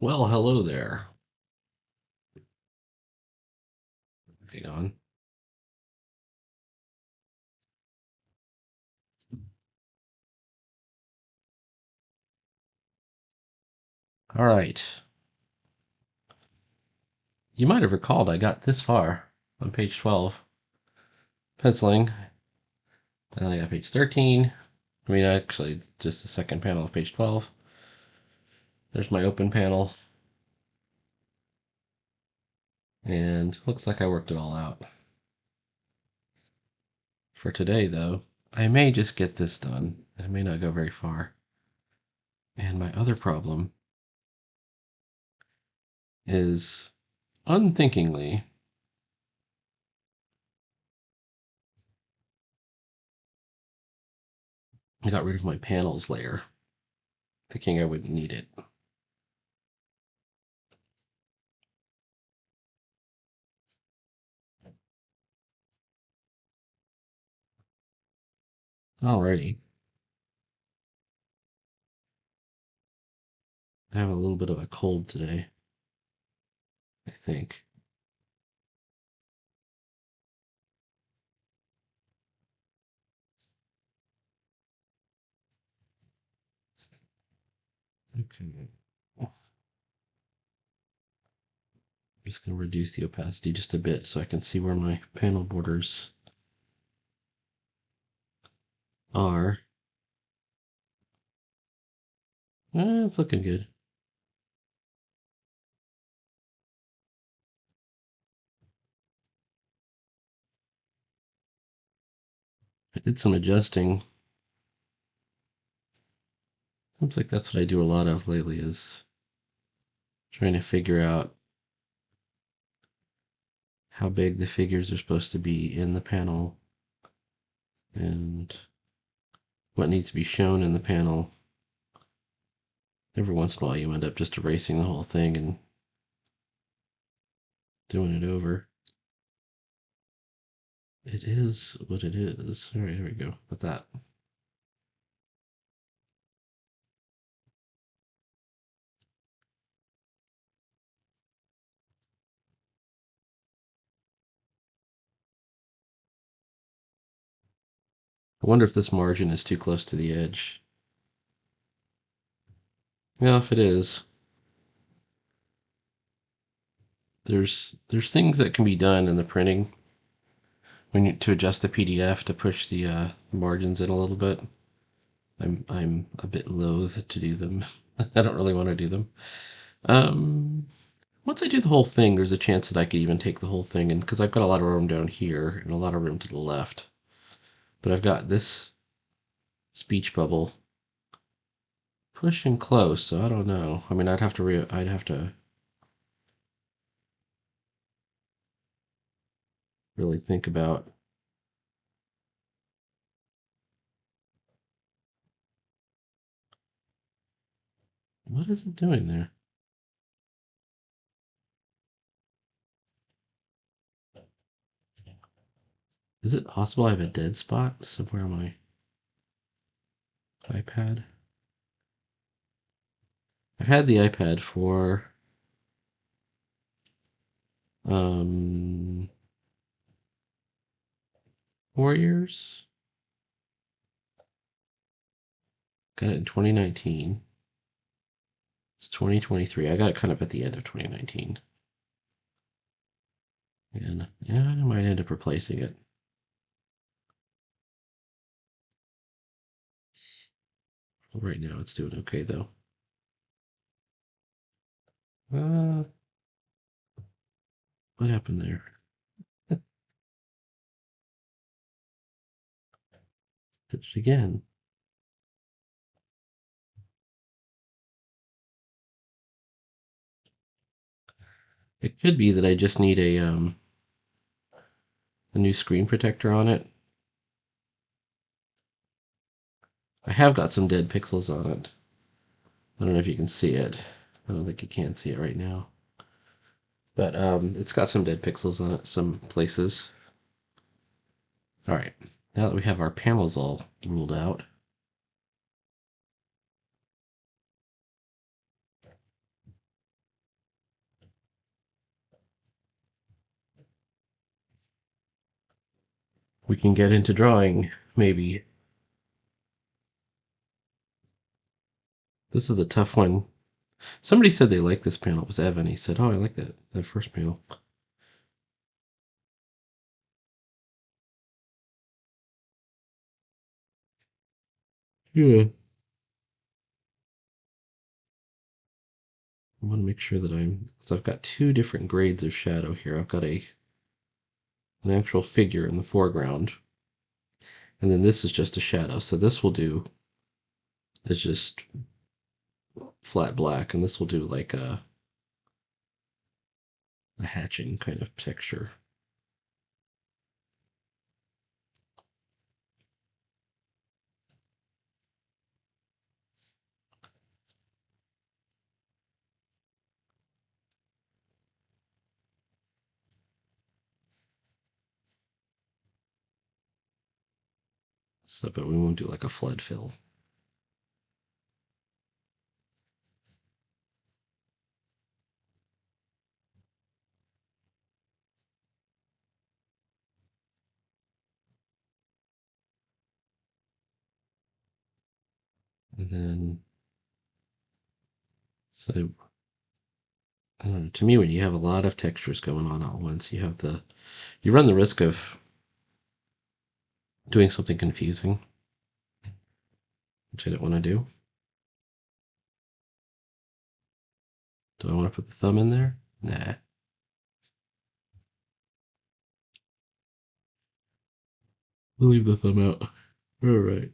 Well, hello there. Hang on. All right. You might have recalled I got this far on page 12, penciling. And I got page 13. I mean, actually, it's just the second panel of page 12. There's my open panel. And looks like I worked it all out. For today, though, I may just get this done. I may not go very far. And my other problem is unthinkingly, I got rid of my panels layer, thinking I wouldn't need it. Alrighty. I have a little bit of a cold today, I think. Okay. I'm just going to reduce the opacity just a bit so I can see where my panel borders are. It's looking good. I did some adjusting. Seems like that's what I do a lot of lately is trying to figure out how big the figures are supposed to be in the panel and what needs to be shown in the panel. Every once in a while you end up just erasing the whole thing and doing it over. It is what it is. All right, here we go with that. I wonder if this margin is too close to the edge. Well, if it is, there's things that can be done in the printing when you to adjust the PDF to push the margins in a little bit. I'm a bit loath to do them. I don't really want to do them. Um, Once I do the whole thing, there's a chance that I could even take the whole thing, and because I've got a lot of room down here and a lot of room to the left, but I've got this speech bubble pushing close, so I don't know. I mean, I'd have to really think about what is it doing there. Is it possible I have a dead spot somewhere on my iPad? I've had the iPad for um 4 years. Got it in 2019. It's 2023. I got it kind of at the end of 2019. And yeah, I might end up replacing it. Right now it's doing okay though. Uh, what happened there? Did it again. It could be that I just need a new screen protector on it. I have got some dead pixels on it. I don't know if you can see it. I don't think you can see it right now. But it's got some dead pixels on it some places. All right, now that we have our panels all ruled out, we can get into drawing, maybe. This is the tough one. Somebody said they liked this panel. It was Evan. He said, "Oh, I like that first panel." Yeah. I want to make sure that so I've got two different grades of shadow here. I've got an actual figure in the foreground, and then this is just a shadow. So this will do is just flat black, and this will do like a hatching kind of texture. So, but we won't do like a flood fill. And then, so I don't know. To me, when you have a lot of textures going on at once, you run the risk of doing something confusing, which I don't want to do. Do I want to put the thumb in there? Nah. We'll leave the thumb out. All right.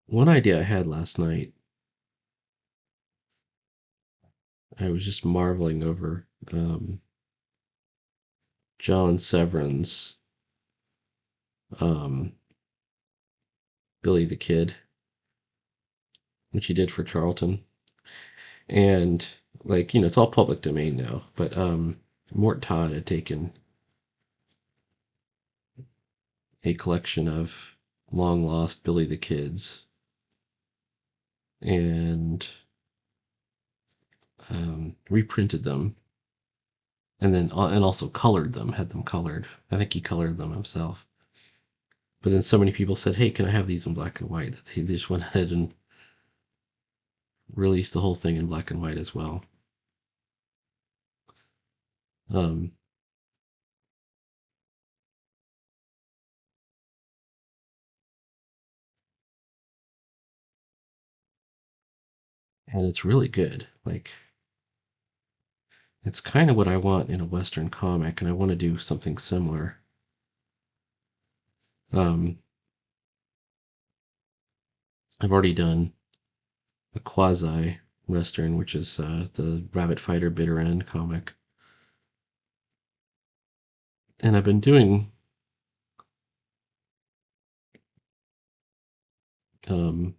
One idea I had last night, I was just marveling over John Severin's um, Billy the Kid, which he did for Charlton. And, like, it's all public domain now, but Mort Todd had taken a collection of long lost Billy the Kids and reprinted them, and also colored them, had them colored. I think he colored them himself. But then so many people said, "Hey, can I have these in black and white?" They just went ahead and released the whole thing in black and white as well. Um, and it's really good. Like, it's kind of what I want in a Western comic, and I want to do something similar. Um, I've already done a quasi Western, which is the Rabbit Fighter Bitter End comic. And I've been doing um,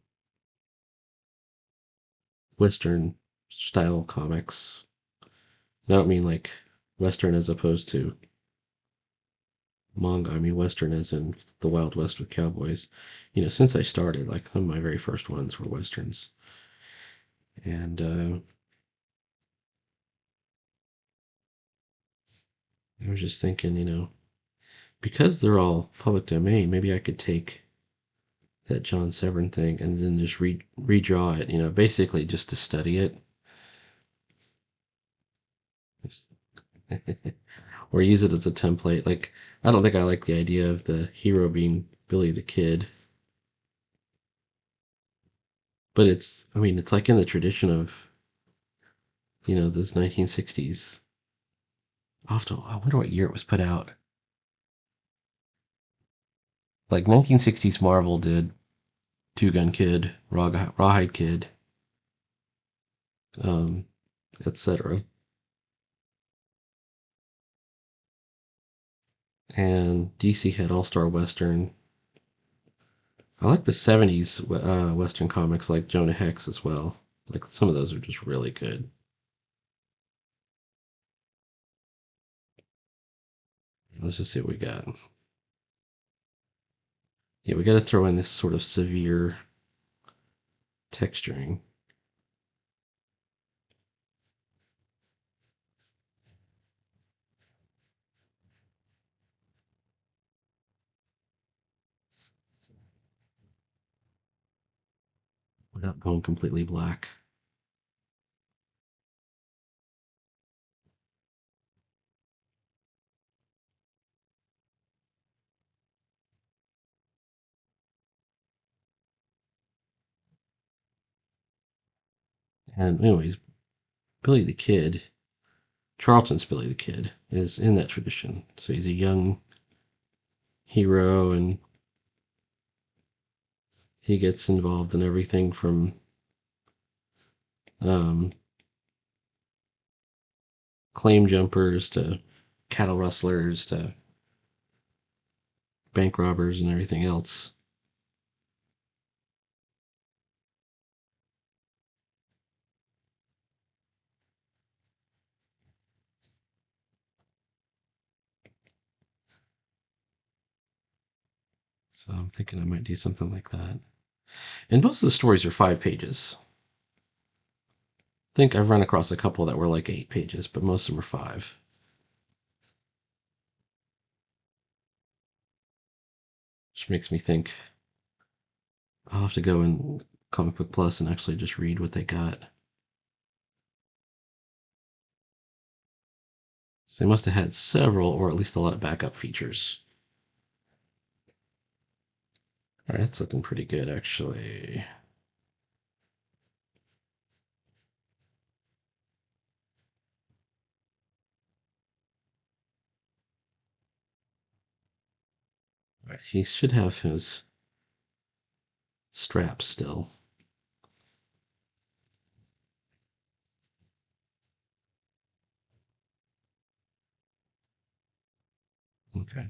Western style comics. I don't mean like Western as opposed to manga. I mean Western as in the Wild West with cowboys. Since I started, like some of my very first ones were Westerns. And I was just thinking, because they're all public domain, maybe I could take that John Severin thing and then just redraw it, basically just to study it. Or use it as a template. Like, I don't think I like the idea of the hero being Billy the Kid. But it's like in the tradition of, those 1960s. I wonder what year it was put out. Like 1960s Marvel did Two Gun Kid, Rawhide Kid, um, etc. And DC had All Star Western. I like the 70s Western comics like Jonah Hex as well. Like some of those are just really good. Let's just see what we got. Yeah, we got to throw in this sort of severe texturing. without going completely black. And anyways, Billy the Kid, Charlton's Billy the Kid, is in that tradition. So he's a young hero, and he gets involved in everything from um, claim jumpers to cattle rustlers to bank robbers and everything else. So I'm thinking I might do something like that. And most of the stories are 5 pages. I think I've run across a couple that were like 8 pages, but most of them are five. Which makes me think I'll have to go in Comic Book Plus and actually just read what they got. So they must have had several, or at least a lot of backup features. All right, that's looking pretty good, actually. All right, he should have his straps still. Okay.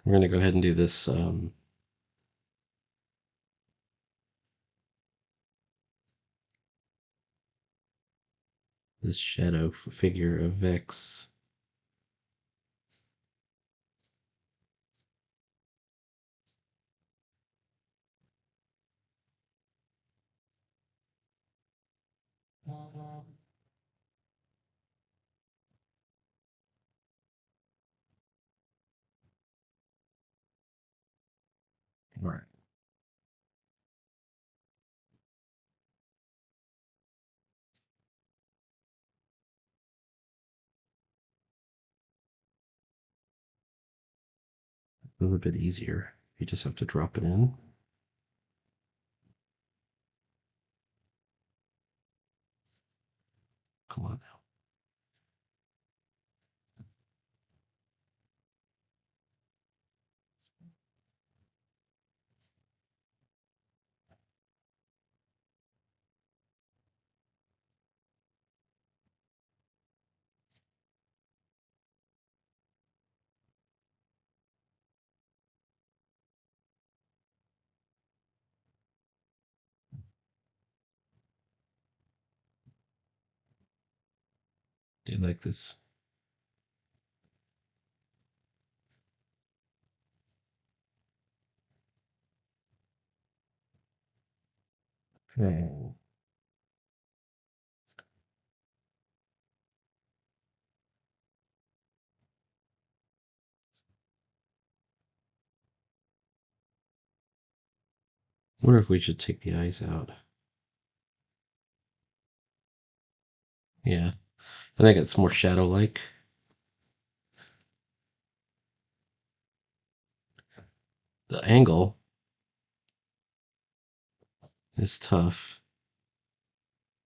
We're going to go ahead and do this shadow figure of Vex. All right. A little bit easier. You just have to drop it in. Come on now. Do you like this? Okay. Wonder if we should take the eyes out. Yeah, I think it's more shadow-like. The angle is tough.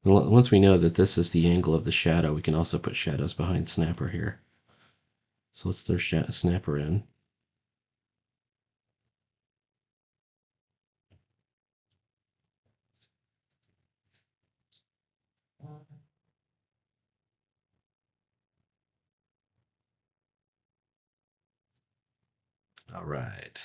Once we know that this is the angle of the shadow, we can also put shadows behind Snapper here. So let's throw Snapper in. All right.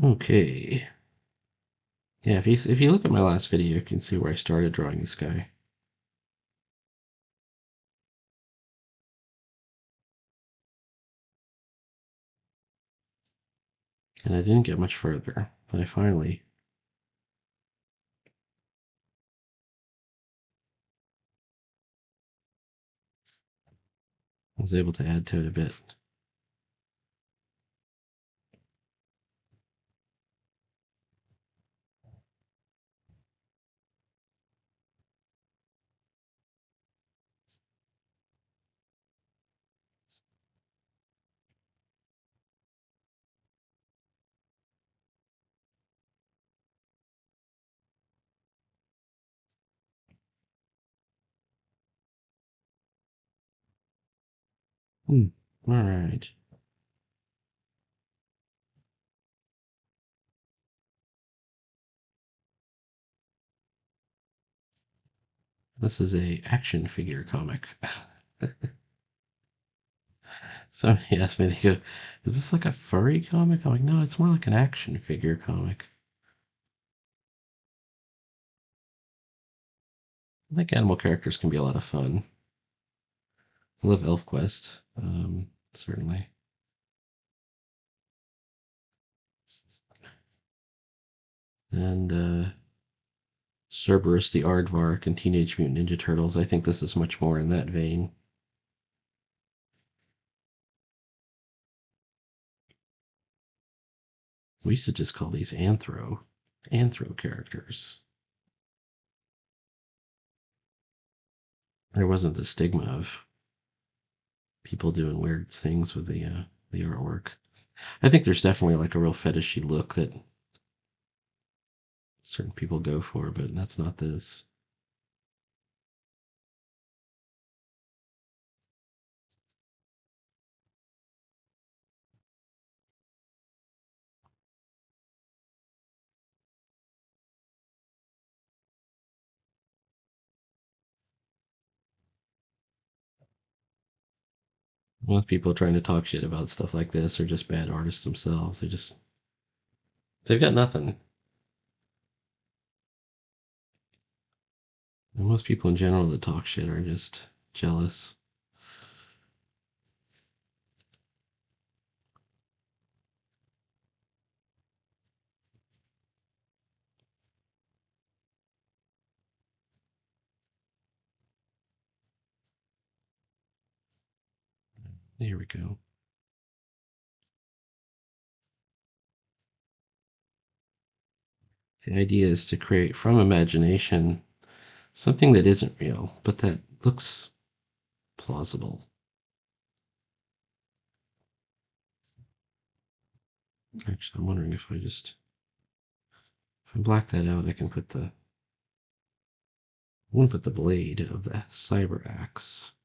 Okay. Yeah, if you look at my last video, you can see where I started drawing this guy. And I didn't get much further, but I finally was able to add to it a bit. Hmm. All right. This is a action figure comic. Somebody asked me, they go, "Is this like a furry comic?" I'm like, "No, it's more like an action figure comic." I think animal characters can be a lot of fun. I love ElfQuest, certainly. And Cerberus the Aardvark and Teenage Mutant Ninja Turtles. I think this is much more in that vein. We used to just call these anthro characters. There wasn't the stigma of people doing weird things with the artwork. I think there's definitely like a real fetishy look that certain people go for, but that's not this. Most people trying to talk shit about stuff like this are just bad artists themselves. They've got nothing. And most people in general that talk shit are just jealous. Here we go. The idea is to create from imagination something that isn't real, but that looks plausible. Actually, I'm wondering if I black that out, I can put I'm gonna put the blade of the cyber axe.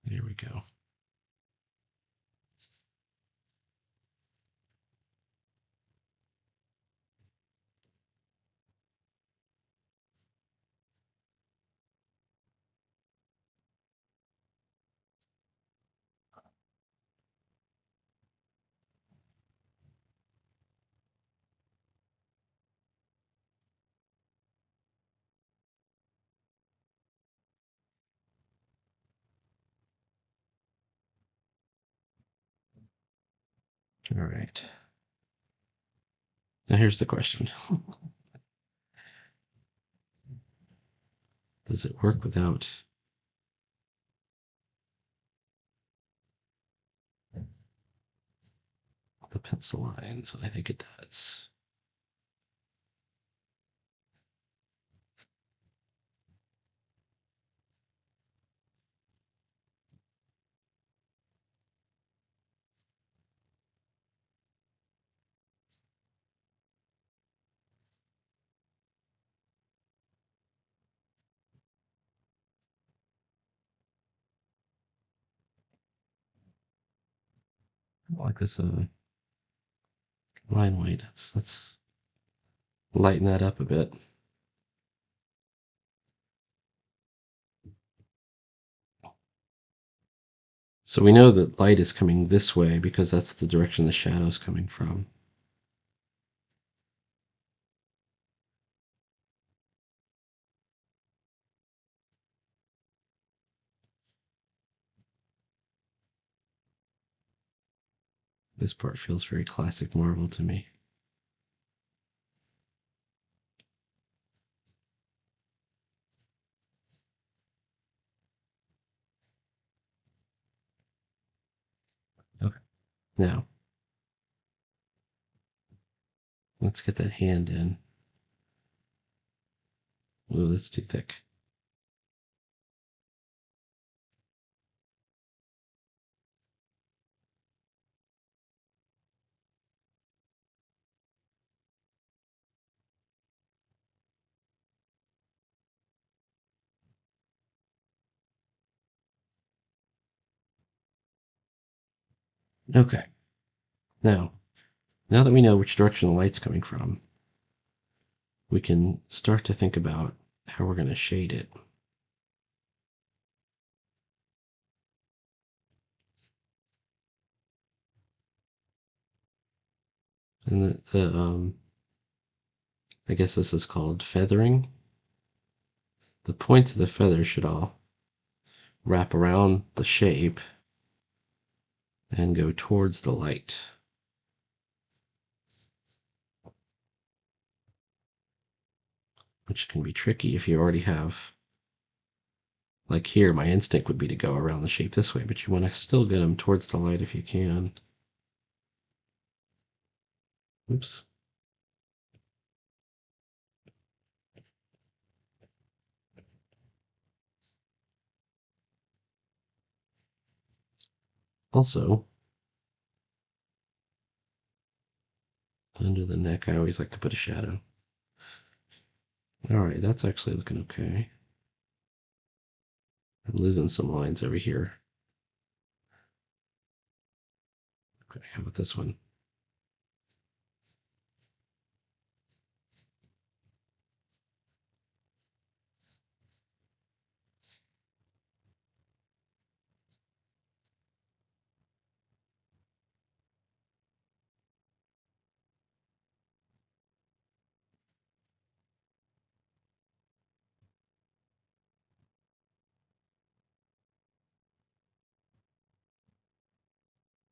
There we go. All right. Now here's the question. Does it work without the pencil lines? I think it does. I like this line weight. Let's lighten that up a bit. So we know that light is coming this way because that's the direction the shadow's coming from. This part feels very classic Marvel to me. Okay. Now, let's get that hand in. Ooh, that's too thick. Okay. Now that we know which direction the light's coming from, we can start to think about how we're going to shade it. And I guess this is called feathering. The points of the feather should all wrap around the shape and go towards the light. Which can be tricky if you already have, like here, my instinct would be to go around the shape this way, but you want to still get them towards the light if you can. Oops. Also, under the neck, I always like to put a shadow. All right, that's actually looking okay. I'm losing some lines over here. Okay, how about this one?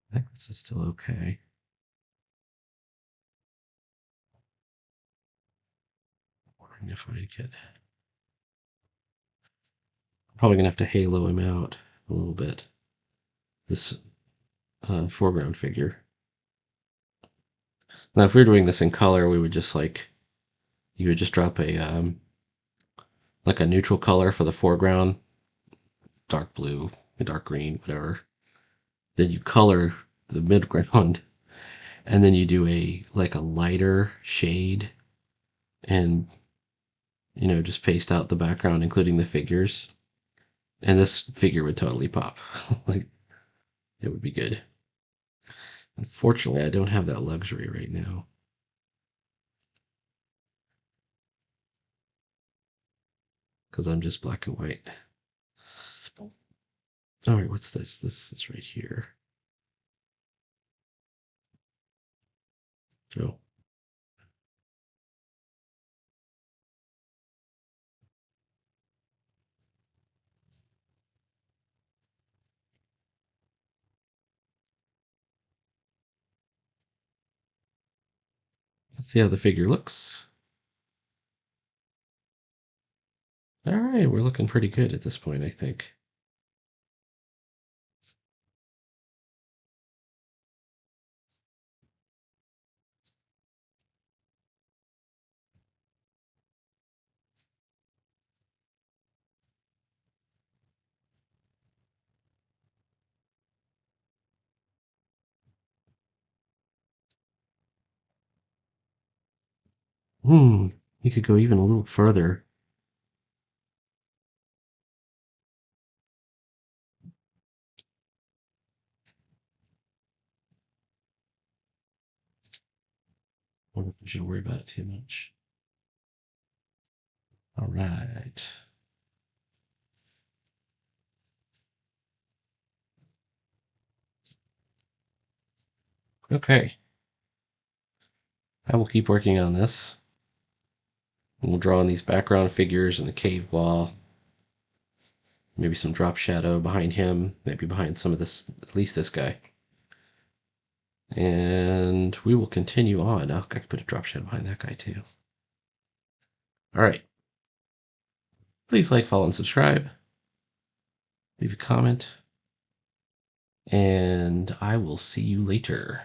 I think this is still okay. Wondering if I could. Probably gonna have to halo him out a little bit. This foreground figure. Now, if we were doing this in color, we would just you would just drop a like a neutral color for the foreground, dark blue, dark green, whatever. Then you color the midground, and then you do a lighter shade, and just paste out the background, including the figures. And this figure would totally pop. Like it would be good. Unfortunately, I don't have that luxury right now. Because I'm just black and white. All right, what's this? This is right here. Oh, let's see how the figure looks. All right, we're looking pretty good at this point, I think. You could go even a little further. I wonder if we should worry about it too much. All right. Okay. I will keep working on this. And we'll draw in these background figures and the cave wall. Maybe some drop shadow behind him. Maybe behind some of this, at least this guy. And we will continue on. I could put a drop shadow behind that guy too. All right. Please like, follow, and subscribe. Leave a comment. And I will see you later.